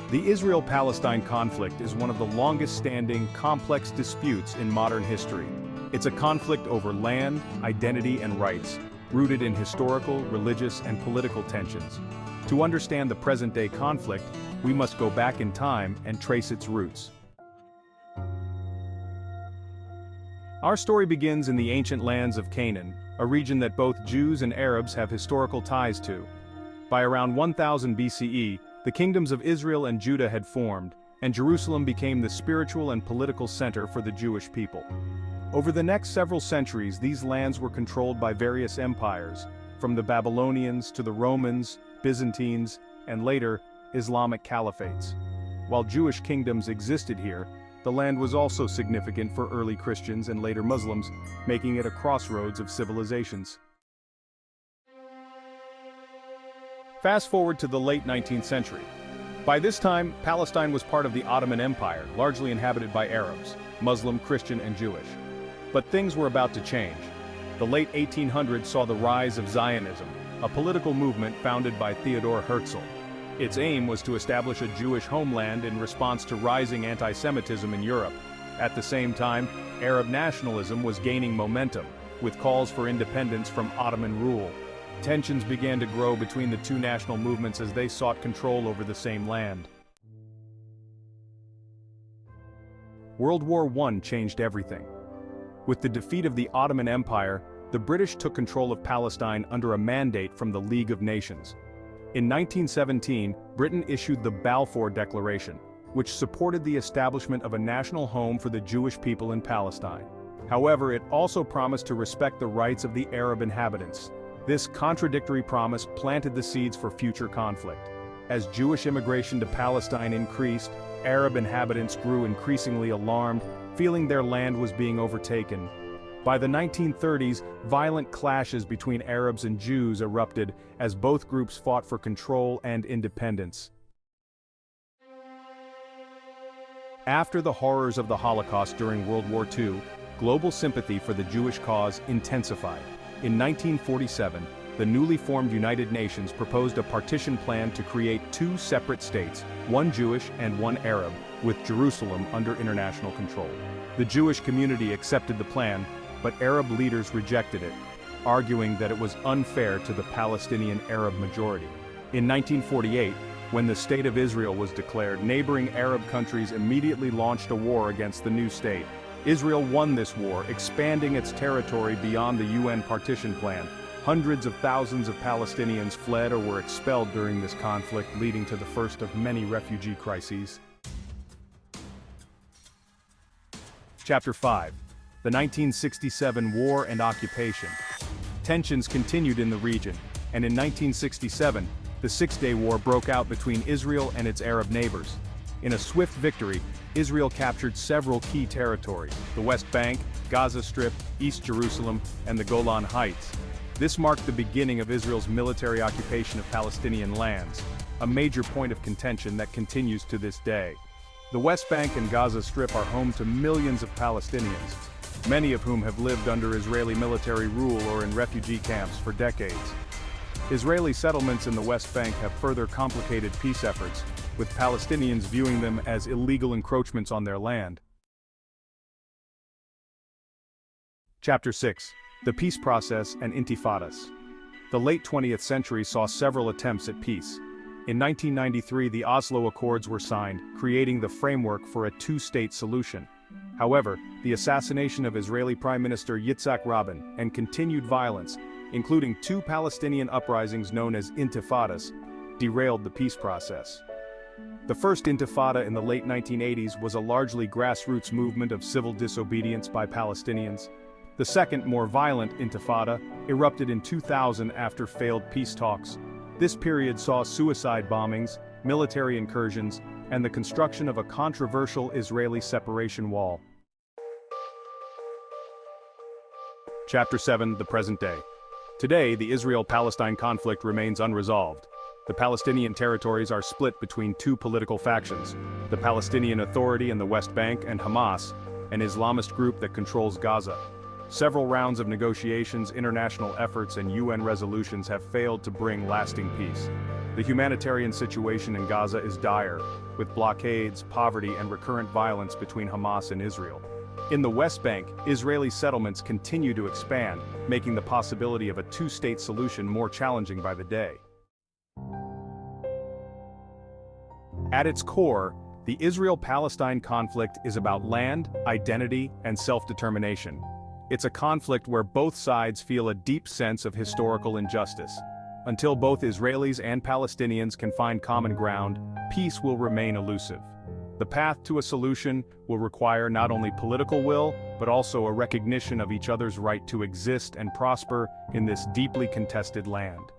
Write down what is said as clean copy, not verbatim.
The Israel-Palestine conflict is one of the longest-standing, complex disputes in modern history. It's a conflict over land, identity, and rights, rooted in historical, religious, and political tensions. To understand the present-day conflict, we must go back in time and trace its roots. Our story begins in the ancient lands of Canaan, a region that both Jews and Arabs have historical ties to. By around 1000 BCE, the kingdoms of Israel and Judah had formed, and Jerusalem became the spiritual and political center for the Jewish people. Over the next several centuries, these lands were controlled by various empires, from the Babylonians to the Romans, Byzantines, and later, Islamic caliphates. While Jewish kingdoms existed here, the land was also significant for early Christians and later Muslims, making it a crossroads of civilizations. Fast forward to the late 19th century. By this time, Palestine was part of the Ottoman Empire, largely inhabited by Arabs, Muslim, Christian, and Jewish. But things were about to change. The late 1800s saw the rise of Zionism, a political movement founded by Theodor Herzl. Its aim was to establish a Jewish homeland in response to rising anti-Semitism in Europe. At the same time, Arab nationalism was gaining momentum, with calls for independence from Ottoman rule. Tensions began to grow between the two national movements as they sought control over the same land. World War I changed everything. With the defeat of the Ottoman Empire, the British took control of Palestine under a mandate from the League of Nations. In 1917, Britain issued the Balfour Declaration, which supported the establishment of a national home for the Jewish people in Palestine. However, it also promised to respect the rights of the Arab inhabitants. This contradictory promise planted the seeds for future conflict. As Jewish immigration to Palestine increased, Arab inhabitants grew increasingly alarmed, feeling their land was being overtaken. By the 1930s, violent clashes between Arabs and Jews erupted as both groups fought for control and independence. After the horrors of the Holocaust during World War II, global sympathy for the Jewish cause intensified. In 1947, the newly formed United Nations proposed a partition plan to create two separate states, one Jewish and one Arab, with Jerusalem under international control. The Jewish community accepted the plan, but Arab leaders rejected it, arguing that it was unfair to the Palestinian Arab majority. In 1948, when the State of Israel was declared, neighboring Arab countries immediately launched a war against the new state. Israel won this war, expanding its territory beyond the UN Partition Plan. Hundreds of thousands of Palestinians fled or were expelled during this conflict, leading to the first of many refugee crises. Chapter 5. The 1967 War and Occupation. Tensions continued in the region, and in 1967, the Six-Day War broke out between Israel and its Arab neighbors. In a swift victory, Israel captured several key territories: the West Bank, Gaza Strip, East Jerusalem, and the Golan Heights. This marked the beginning of Israel's military occupation of Palestinian lands, a major point of contention that continues to this day. The West Bank and Gaza Strip are home to millions of Palestinians, many of whom have lived under Israeli military rule or in refugee camps for decades. Israeli settlements in the West Bank have further complicated peace efforts, with Palestinians viewing them as illegal encroachments on their land. Chapter 6. The Peace Process and Intifadas. The late 20th century saw several attempts at peace. In 1993, the Oslo Accords were signed, creating the framework for a two-state solution. However, the assassination of Israeli Prime Minister Yitzhak Rabin and continued violence, including two Palestinian uprisings known as Intifadas, derailed the peace process. The first Intifada in the late 1980s was a largely grassroots movement of civil disobedience by Palestinians. The second, more violent Intifada erupted in 2000 after failed peace talks. This period saw suicide bombings, military incursions, and the construction of a controversial Israeli separation wall. Chapter 7. The Present Day. Today, the Israel-Palestine conflict remains unresolved. The Palestinian territories are split between two political factions: the Palestinian Authority in the West Bank and Hamas, an Islamist group that controls Gaza. Several rounds of negotiations, international efforts, and UN resolutions have failed to bring lasting peace. The humanitarian situation in Gaza is dire, with blockades, poverty, and recurrent violence between Hamas and Israel. In the West Bank, Israeli settlements continue to expand, making the possibility of a two-state solution more challenging by the day. At its core, the Israel-Palestine conflict is about land, identity, and self-determination. It's a conflict where both sides feel a deep sense of historical injustice. Until both Israelis and Palestinians can find common ground, peace will remain elusive. The path to a solution will require not only political will, but also a recognition of each other's right to exist and prosper in this deeply contested land.